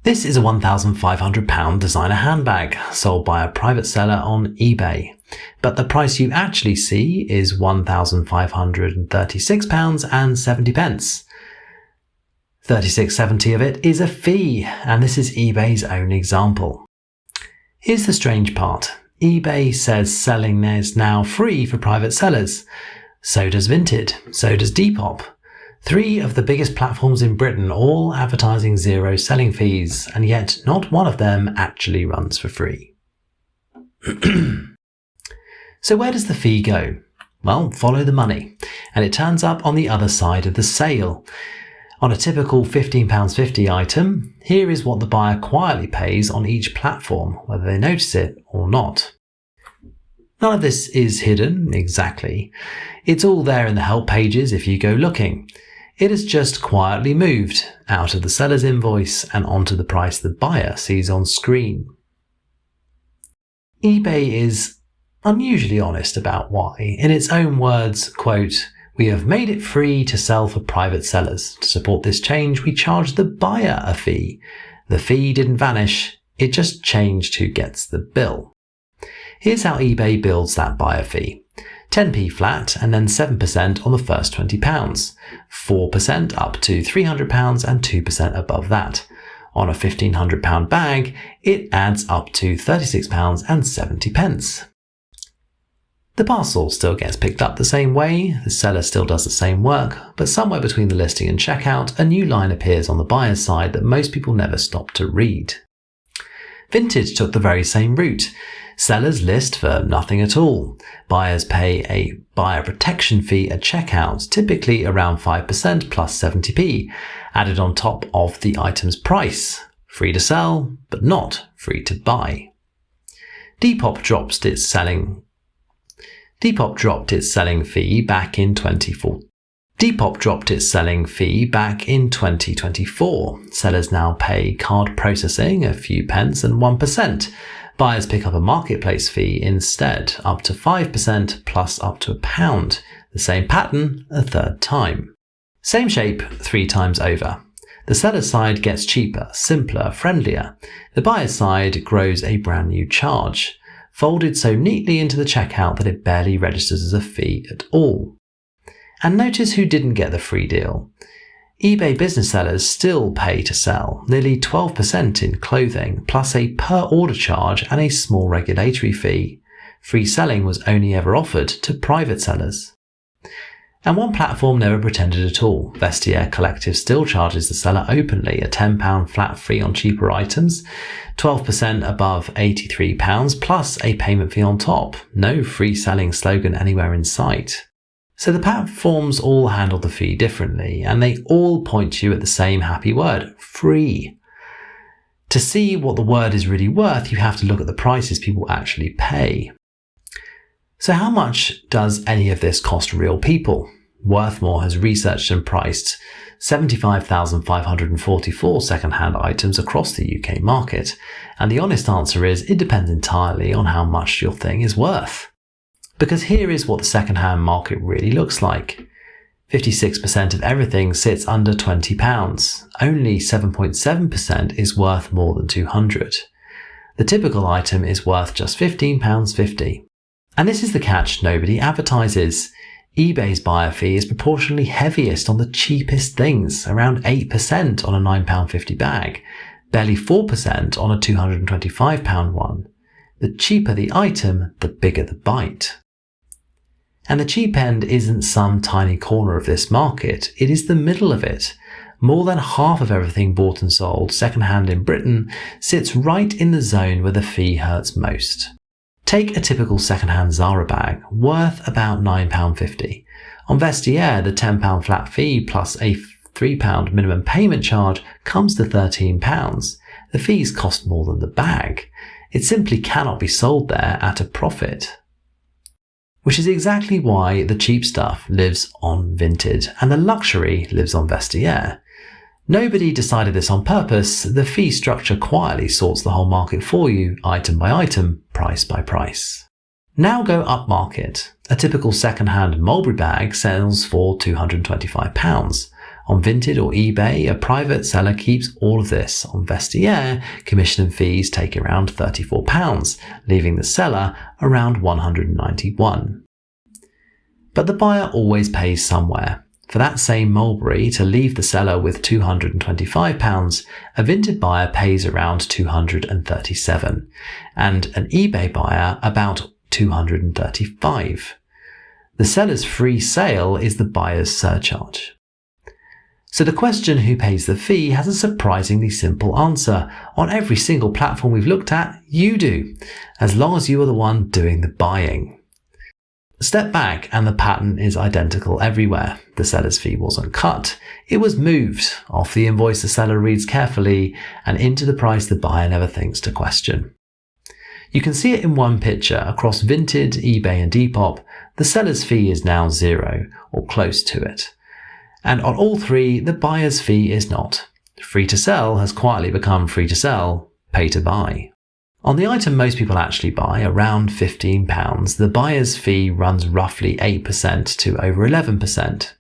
This is a £1,500 designer handbag sold by a private seller on eBay, but the price you actually see is £1,536.70. £36.70 of it is a fee, and this is eBay's own example. Here's the strange part. eBay says selling is now free for private sellers. So does Vinted. So does Depop. 3 of the biggest platforms in Britain, all advertising zero selling fees, and yet not one of them actually runs for free. So where does the fee go? Well, follow the money, and it turns up on the other side of the sale. On a typical £15.50 item, here is what the buyer quietly pays on each platform, whether they notice it or not. None of this is hidden exactly. It's all there in the help pages if you go looking. It has just quietly moved out of the seller's invoice and onto the price the buyer sees on screen. eBay is unusually honest about why. In its own words, quote, "We have made it free to sell for private sellers. To support this change, we charge the buyer a fee. The fee didn't vanish, it just changed who gets the bill." Here's how eBay builds that buyer fee. 10p flat and then 7% on the first £20, 4% up to £300 and 2% above that. On a £1,500 bag, it adds up to £36.70. The parcel still gets picked up the same way, the seller still does the same work, but somewhere between the listing and checkout, a new line appears on the buyer's side that most people never stop to read. Vinted took the very same route. Sellers list for nothing at all. Buyers pay a buyer protection fee at checkout, typically around 5% plus 70p, added on top of the item's price. Free to sell, but not free to buy. Depop dropped its selling fee back in 2024. Sellers now pay card processing, a few pence, and 1%. Buyers pick up a marketplace fee instead, up to 5% plus up to £1. The same pattern a third time. Same shape 3 times over. The seller's side gets cheaper, simpler, friendlier. The buyer's side grows a brand new charge, folded so neatly into the checkout that it barely registers as a fee at all. And notice who didn't get the free deal. eBay business sellers still pay to sell, nearly 12% in clothing, plus a per order charge and a small regulatory fee. Free selling was only ever offered to private sellers. And one platform never pretended at all. Vestiaire Collective still charges the seller openly a £10 flat fee on cheaper items, 12% above £83 plus a payment fee on top. No free selling slogan anywhere in sight. So the platforms all handle the fee differently, and they all point you at the same happy word, free. To see what the word is really worth, you have to look at the prices people actually pay. So how much does any of this cost real people? Worthmore has researched and priced 75,544 second-hand items across the UK market, and the honest answer is it depends entirely on how much your thing is worth. Because here is what the second-hand market really looks like. 56% of everything sits under £20. Only 7.7% is worth more than £200. The typical item is worth just £15.50. And this is the catch nobody advertises. eBay's buyer fee is proportionally heaviest on the cheapest things, around 8% on a £9.50 bag, barely 4% on a £225 one. The cheaper the item, the bigger the bite. And the cheap end isn't some tiny corner of this market, it is the middle of it. More than half of everything bought and sold second-hand in Britain sits right in the zone where the fee hurts most. Take a typical second-hand Zara bag, worth about £9.50. On Vestiaire, the £10 flat fee plus a £3 minimum payment charge comes to £13. The fees cost more than the bag. It simply cannot be sold there at a profit. Which is exactly why the cheap stuff lives on Vinted and the luxury lives on Vestiaire. Nobody decided this on purpose. The fee structure quietly sorts the whole market for you, item by item, price by price. Now go upmarket. A typical second-hand mulberry bag sells for £225. On Vinted or eBay, a private seller keeps all of this. On Vestiaire, commission and fees take around £34, leaving the seller around £191. But the buyer always pays somewhere. For that same mulberry to leave the seller with £225, a Vinted buyer pays around £237, and an eBay buyer about £235. The seller's free sale is the buyer's surcharge. So the question who pays the fee has a surprisingly simple answer. On every single platform we've looked at, you do, as long as you are the one doing the buying. Step back and the pattern is identical everywhere. The seller's fee wasn't cut, it was moved off the invoice the seller reads carefully and into the price the buyer never thinks to question. You can see it in one picture across Vinted, eBay and Depop. The seller's fee is now 0 or close to it. And on all three, the buyer's fee is not. Free to sell has quietly become free to sell, pay to buy. On the item most people actually buy, around £15, the buyer's fee runs roughly 8% to over 11%.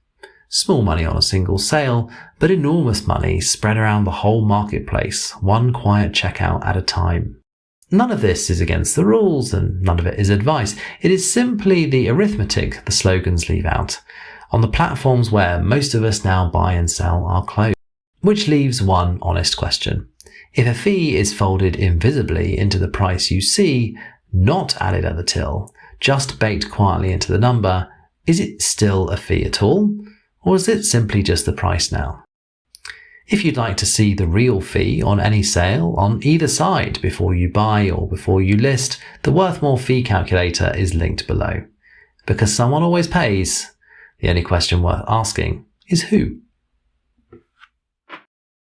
Small money on a single sale, but enormous money spread around the whole marketplace, one quiet checkout at a time. None of this is against the rules and none of it is advice. It is simply the arithmetic the slogans leave out on the platforms where most of us now buy and sell our clothes. Which leaves one honest question. If a fee is folded invisibly into the price you see, not added at the till, just baked quietly into the number, is it still a fee at all? Or is it simply just the price now? If you'd like to see the real fee on any sale on either side before you buy or before you list, the Worthmore fee calculator is linked below. Because someone always pays, the only question worth asking is who.